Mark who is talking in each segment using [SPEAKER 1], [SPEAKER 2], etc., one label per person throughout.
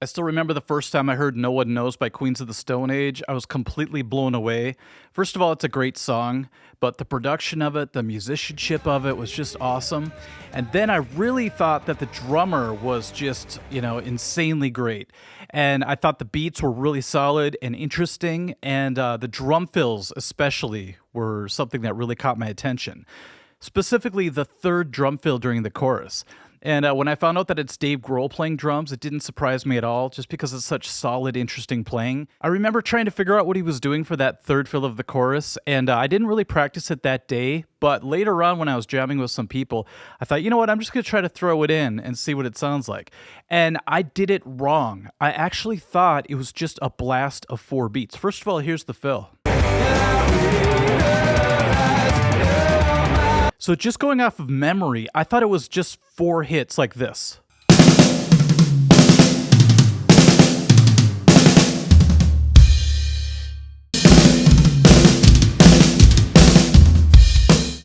[SPEAKER 1] I still remember the first time I heard No One Knows by Queens of the Stone Age. I was completely blown away. First of all, it's a great song, but the production of it, the musicianship of it was just awesome. And then I really thought that the drummer was just, insanely great. And I thought the beats were really solid and interesting, and the drum fills especially were something that really caught my attention. Specifically, the third drum fill during the chorus. And when I found out that it's Dave Grohl playing drums, it didn't surprise me at all, just because it's such solid, interesting playing. I remember trying to figure out what he was doing for that third fill of the chorus, and I didn't really practice it that day, but later on when I was jamming with some people, I thought, you know what, I'm just going to try to throw it in and see what it sounds like. And I did it wrong. I actually thought it was just a blast of 4 beats. First of all, here's the fill. So just going off of memory, I thought it was just 4 hits like this.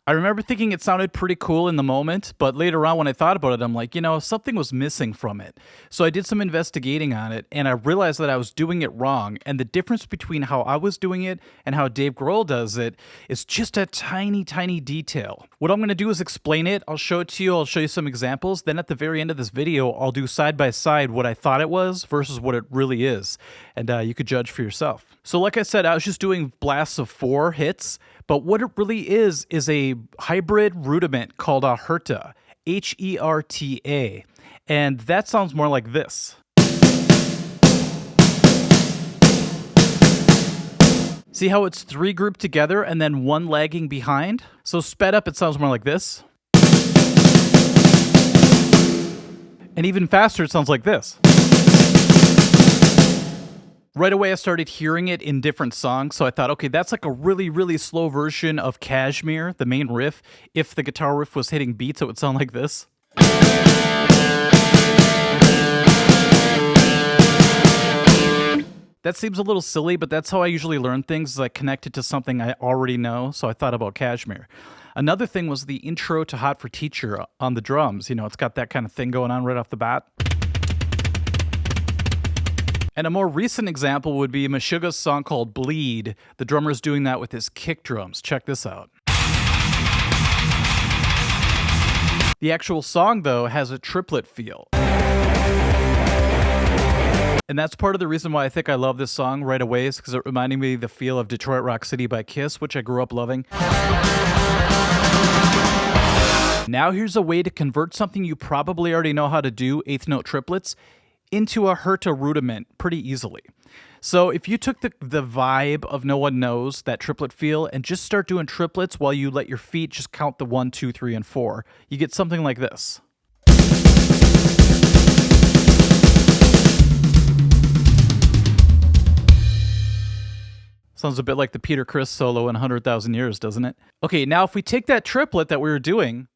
[SPEAKER 1] I remember thinking it sounded pretty cool in the moment, but later on when I thought about it, I'm like, something was missing from it. So I did some investigating on it, and I realized that I was doing it wrong, and the difference between how I was doing it and how Dave Grohl does it is just a tiny, tiny detail. What I'm going to do is explain it. I'll show it to you. I'll show you some examples. Then at the very end of this video, I'll do side by side what I thought it was versus what it really is, and you could judge for yourself. So like I said, I was just doing blasts of 4 hits, but what it really is a hybrid rudiment called a herta, H-E-R-T-A, and that sounds more like this. See how it's 3 grouped together and then 1 lagging behind? So sped up, it sounds more like this. And even faster, it sounds like this. Right away, I started hearing it in different songs, so I thought, okay, that's like a really, really slow version of Kashmir, the main riff. If the guitar riff was hitting beats, it would sound like this. That seems a little silly, but that's how I usually learn things, is I connect it to something I already know, so I thought about Kashmir. Another thing was the intro to Hot for Teacher on the drums. It's got that kind of thing going on right off the bat. And a more recent example would be Meshuggah's song called Bleed. The drummer's doing that with his kick drums. Check this out. The actual song, though, has a triplet feel. And that's part of the reason why I think I love this song right away, is because it reminded me of the feel of Detroit Rock City by Kiss, which I grew up loving. Now here's a way to convert something you probably already know how to do, 8th note triplets, into a herta rudiment pretty easily. So if you took the vibe of No One Knows, that triplet feel, and just start doing triplets while you let your feet just count the 1, 2, 3, and 4, you get something like this. Sounds a bit like the Peter Criss solo in 100,000 Years, doesn't it? Okay, now if we take that triplet that we were doing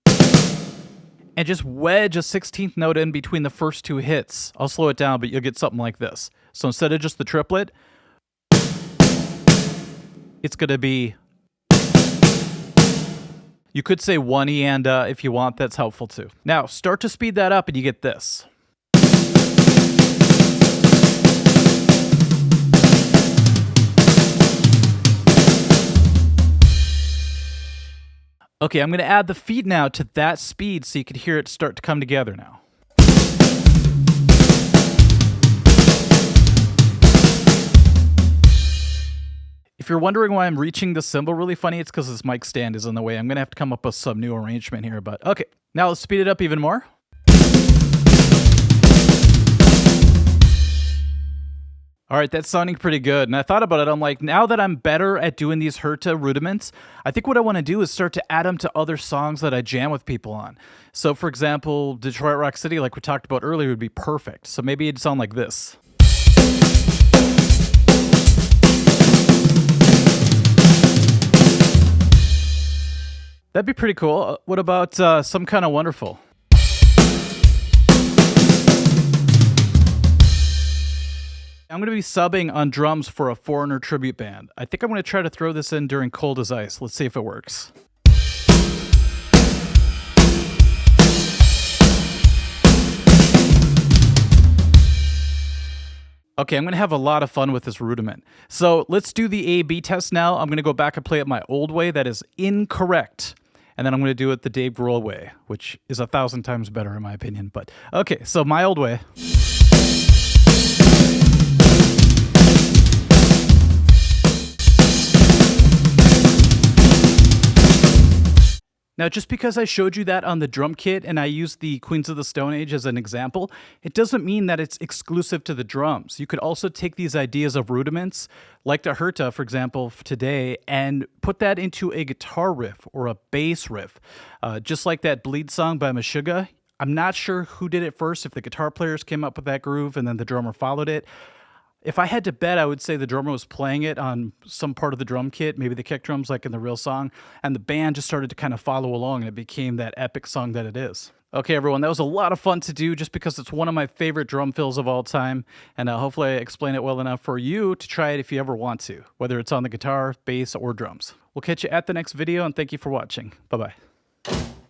[SPEAKER 1] and just wedge a 16th note in between the first 2 hits. I'll slow it down, but you'll get something like this. So instead of just the triplet, it's going to be... You could say 1 and if you want, that's helpful too. Now, start to speed that up and you get this. Okay, I'm going to add the feet now to that speed so you can hear it start to come together now. If you're wondering why I'm reaching the cymbal really funny, it's because this mic stand is in the way. I'm going to have to come up with some new arrangement here, but okay. Now let's speed it up even more. All right, that's sounding pretty good. And I thought about it. I'm like, now that I'm better at doing these herta rudiments, I think what I want to do is start to add them to other songs that I jam with people on. So, for example, Detroit Rock City, like we talked about earlier, would be perfect. So maybe it'd sound like this. That'd be pretty cool. What about Some Kind of Wonderful? I'm going to be subbing on drums for a Foreigner tribute band. I think I'm going to try to throw this in during Cold as Ice. Let's see if it works. Okay, I'm going to have a lot of fun with this rudiment. So let's do the A-B test now. I'm going to go back and play it my old way. That is incorrect. And then I'm going to do it the Dave Grohl way, which is 1,000 times better in my opinion. But okay, so my old way. Now, just because I showed you that on the drum kit and I used the Queens of the Stone Age as an example, it doesn't mean that it's exclusive to the drums. You could also take these ideas of rudiments, like the Herta, for example, today, and put that into a guitar riff or a bass riff. Just like that Bleed song by Meshuggah. I'm not sure who did it first, if the guitar players came up with that groove and then the drummer followed it. If I had to bet, I would say the drummer was playing it on some part of the drum kit, maybe the kick drums like in the real song, and the band just started to kind of follow along and it became that epic song that it is. Okay, everyone, that was a lot of fun to do just because it's one of my favorite drum fills of all time, and hopefully I explained it well enough for you to try it if you ever want to, whether it's on the guitar, bass, or drums. We'll catch you at the next video, and thank you for watching. Bye-bye.